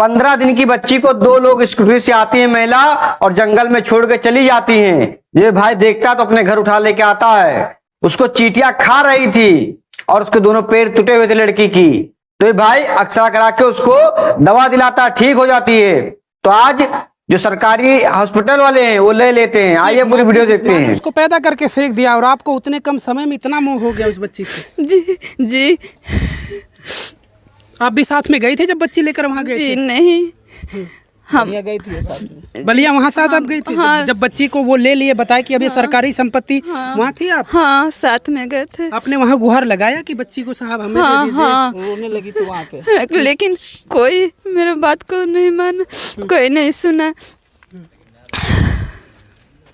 15 दिन की बच्ची को 2 लोग स्कूटी से आती है महिला और जंगल में छोड़ के चली जाती हैं। ये भाई देखता तो अपने घर उठा लेके आता है। उसको चींटियां खा रही थी और उसके दोनों पैर टूटे हुए थे लड़की की। तो ये भाई अक्सर करा के उसको दवा दिलाता, ठीक हो जाती है। तो आज जो सरकारी हॉस्पिटल वाले हैं वो ले लेते हैं। आइए पूरी वीडियो देखते हैं। उसको पैदा करके फेंक दिया और आपको उतने कम समय में इतना मोह हो गया उस बच्ची से। जी जी। आप भी साथ में गई थे जब बच्ची लेकर वहाँ गए जी थे? नहीं, हम गई थी साथ में। बलिया वहाँ साथ आप गई थी? हाँ। जब बच्ची को वो ले लिए, बताया कि अब ये सरकारी संपत्ति, वहाँ थी आप? हाँ साथ में गए थे। आपने वहाँ गुहार लगाया कि बच्ची को साहब हमें दे दीजिए? हाँ रोने लगी थी वहाँ पे, लेकिन कोई मेरे बात को नहीं माना, कोई नहीं सुना।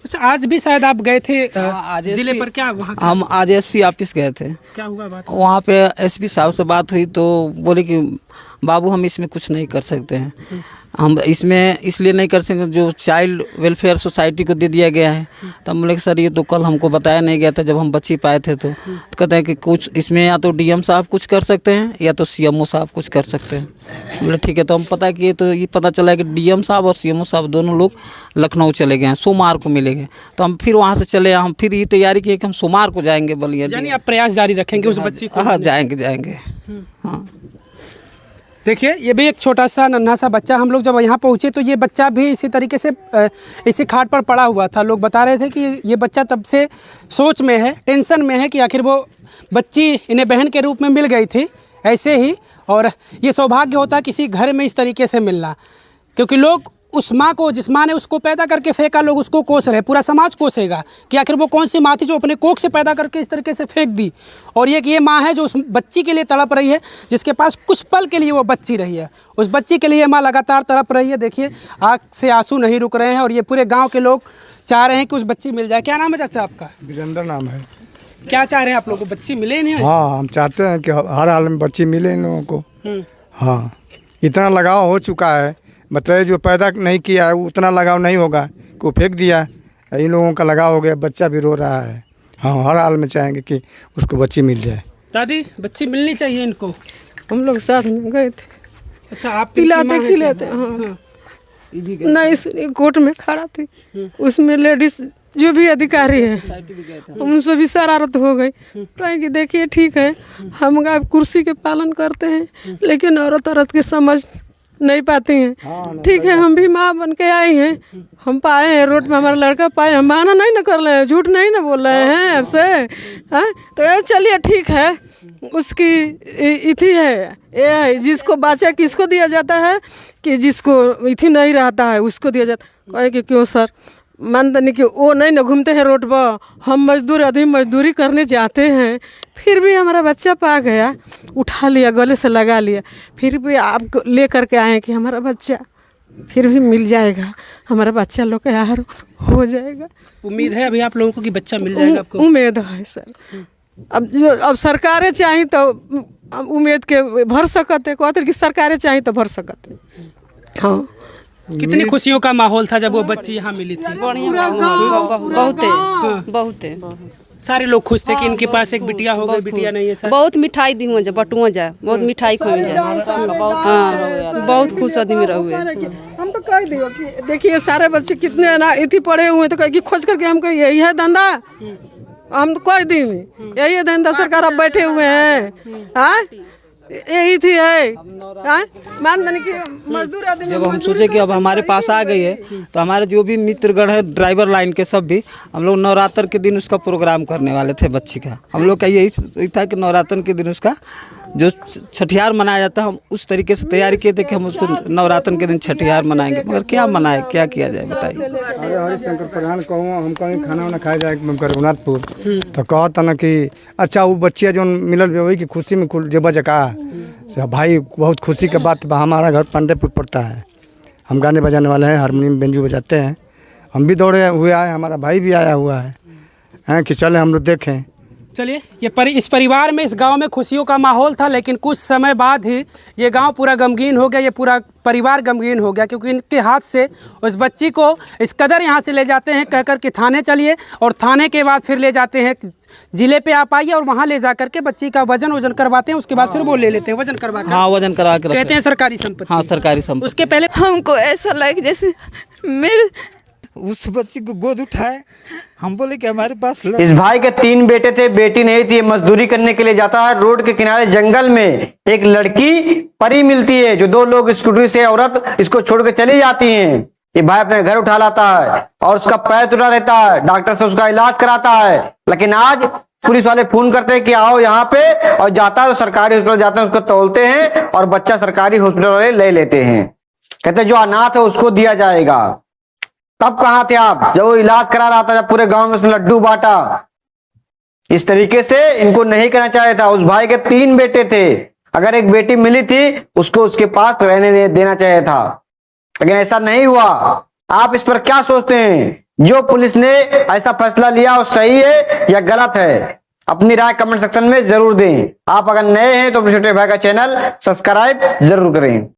अच्छा, आज भी शायद आप गए थे आज जिले SP पर, क्या वहाँ हम आज एसपी ऑफिस गए थे। क्या हुआ बात? वहाँ पे एसपी साहब से बात हुई तो बोले कि बाबू हम इसमें कुछ नहीं कर सकते हैं, हम इसमें इसलिए नहीं कर सकते जो चाइल्ड वेलफेयर सोसाइटी को दे दिया गया है। तो हम बोले कि सर ये तो कल हमको बताया नहीं गया था जब हम बच्ची पाए थे। तो कहते हैं कि कुछ इसमें या तो डीएम साहब कुछ कर सकते हैं या तो सीएमओ साहब कुछ कर सकते हैं। बोले ठीक है। तो हम पता किए तो ये पता चला कि डीएम साहब और सीएमओ साहब दोनों लोग लखनऊ चले गए हैं, सोमवार को मिलेंगे। तो हम फिर वहाँ से चले, हम फिर ये तैयारी किए कि हम सोमवार को जाएंगे बलिया। यानी आप प्रयास जारी रखेंगे उस बच्ची को? हाँ जाएंगे। हाँ देखिए, ये भी एक छोटा सा नन्हा सा बच्चा। हम लोग जब यहाँ पहुँचे तो ये बच्चा भी इसी तरीके से इसी खाट पर पड़ा हुआ था। लोग बता रहे थे कि ये बच्चा तब से सोच में है, टेंशन में है कि आखिर वो बच्ची इन्हें बहन के रूप में मिल गई थी ऐसे ही। और ये सौभाग्य होता है किसी घर में इस तरीके से मिलना, क्योंकि लोग उस माँ को, जिस माँ ने उसको पैदा करके फेंका, लोग उसको कोस रहे, पूरा समाज कोसेगा कि आखिर वो कौन सी माँ थी जो अपने कोख से पैदा करके इस तरीके से फेंक दी। और ये माँ है जो उस बच्ची के लिए तड़प रही है, जिसके पास कुछ पल के लिए वो बच्ची रही है। उस बच्ची के लिए माँ लगातार तड़प रही है। देखिए, आँख से आंसू नहीं रुक रहे हैं और ये पूरे गाँव के लोग चाह रहे हैं कि उस बच्ची मिल जाए। क्या नाम है चाचा आपका? वीरेंद्र नाम है। क्या चाह रहे हैं आप लोग को? बच्ची मिले नहीं? हाँ, हम चाहते हैं कि हर हाल में बच्ची मिले इन लोगों को। हाँ, इतना लगाव हो चुका है, मतलब जो पैदा नहीं किया है उतना लगाव नहीं होगा कि वो फेंक दिया। इन लोगों का लगाव हो गया, बच्चा भी रो रहा है। हाँ, हर हाल में चाहेंगे कि उसको बच्ची मिल जाए। दादी, बच्ची मिलनी चाहिए इनको। हम लोग साथ में गए थे। अच्छा, आप पिलाते खिलाते। हाँ, नहीं सुनी, कोर्ट में खड़ा थी, उसमें लेडीज जो भी अधिकारी है उनसे भी शरारत हो गई। कहें कि देखिए ठीक है, हम कुर्सी के पालन करते हैं लेकिन औरत के समझ नहीं पाती हैं। ठीक है, हम भी माँ बन के आई हैं, हम पाए हैं रोड में, हमारा लड़का पाए, हम माना नहीं ना कर रहे हैं, झूठ नहीं ना बोल रहे हैं आपसे। हाँ, तो चलिए ठीक है, उसकी इथी है ये, जिसको बच्चा किसको दिया जाता है कि जिसको इथी नहीं रहता है उसको दिया जाता। कहे कि क्यों सर, मानते नहीं कि वो नहीं ना घूमते हैं रोड पर, हम मजदूर आदमी मजदूरी करने जाते हैं, फिर भी हमारा बच्चा पा गया, उठा लिया, गले से लगा लिया, फिर भी आप ले करके आए कि हमारा बच्चा फिर भी मिल जाएगा, हमारा बच्चा लोग का यार हो जाएगा। उम्मीद है अभी आप लोगों को कि बच्चा मिल जाएगा आपको? उम्मीद है सर। अब सरकारें चाहिए तो उम्मीद के भर सकते, कहते कि सरकारें चाहिए तो भर सकते। हाँ, कितनी खुशियों का माहौल था जब वो बच्ची यहाँ मिली थी? बहुत सारे लोग खुश थे कि इनके पास एक बिटिया हो गई, बिटिया नहीं है सर। बहुत मिठाई दी हुआ, बटुआ जाए, बहुत मिठाई खुआ जाए। हाँ, बहुत खुश आदमी रहुए। हम तो कह दियो कि देखिए सारे बच्चे कितने ना इतनी पढ़े हुए, तो कह कि खोज करके हमको यही है धंधा, हम तो कह दी यही है धंधा, सरकार अब बैठे हुए हैं। हाँ, यही थी है। मान कि मजदूर आदमी, जब हम सोचे कि अब हमारे पास आ गई है तो हमारे जो भी मित्रगण है ड्राइवर लाइन के सब भी, हम लोग नवरात्र के दिन उसका प्रोग्राम करने वाले थे बच्ची का। हम लोग का यही था कि नवरात्र के दिन उसका जो छठियार मनाया जाता है, हम उस तरीके से तैयारी किए थे कि हम उसको नवरात्र के दिन छठियार मनाएंगे। मगर क्या मनाए, क्या किया जाए बताइए। अरे हरिशंकर प्रधान कहूँ, हम कहीं खाना वाना खाए जाए रघुनाथपुर, तो कहता ना कि अच्छा वो बच्चिया जो मिलल वही की खुशी में जेबा जका भाई, बहुत खुशी की बात। हमारा घर पांडेपुर पड़ता है, हम गाने बजाने वाले हैं, हारमोनियम बेंजू बजाते हैं। हम भी दौड़े हुए आए, हमारा भाई भी आया हुआ है कि चले हम लोग देखें। चलिए इस परिवार में, इस गांव में खुशियों का माहौल था, लेकिन कुछ समय बाद ही ये गांव पूरा गमगीन हो गया, ये पूरा परिवार गमगीन हो गया, क्योंकि इनके हाथ से उस बच्ची को इस कदर यहाँ से ले जाते हैं कहकर कि थाने चलिए, और थाने के बाद फिर ले जाते हैं जिले पे आप आइए, और वहाँ ले जा करके बच्ची का वजन करवाते हैं, उसके बाद फिर वो ले लेते हैं वजन करवा कर। हाँ, वजन करा के कहते हैं सरकारी संपत्ति। हाँ, सरकारी संपत्ति। उसके पहले हमको ऐसा लगे जैसे मेरे उस बच्ची को गोद उठाए, हम बोले कि हमारे पास इस भाई के 3 बेटे थे, बेटी नहीं थी। मजदूरी करने के लिए जाता है। रोड के किनारे जंगल में एक लड़की परी मिलती है, जो 2 लोग स्कूटी से औरत इसको छोड़ के चली जाती हैं। ये भाई अपने घर उठा लाता है और उसका पैर टूटा रहता है, डॉक्टर से उसका इलाज कराता है। लेकिन आज पुलिस वाले फोन करते हैं कि आओ यहाँ पे, और जाता है तो सरकारी हॉस्पिटल जाते हैं, उसको तोलते हैं और बच्चा सरकारी हॉस्पिटल वाले ले लेते हैं। कहते हैं जो अनाथ है उसको दिया जाएगा। तब कहाँ थे आप जब वो इलाज करा रहा था, जब पूरे गांव में उसने लड्डू बांटा? इस तरीके से इनको नहीं करना चाहिए था। उस भाई के 3 बेटे थे, अगर एक बेटी मिली थी उसको उसके पास रहने देना चाहिए था, लेकिन ऐसा नहीं हुआ। आप इस पर क्या सोचते हैं? जो पुलिस ने ऐसा फैसला लिया वो सही है या गलत है? अपनी राय कमेंट सेक्शन में जरूर दें। आप अगर नए हैं तो अपने छोटे भाई का चैनल सब्सक्राइब जरूर करें।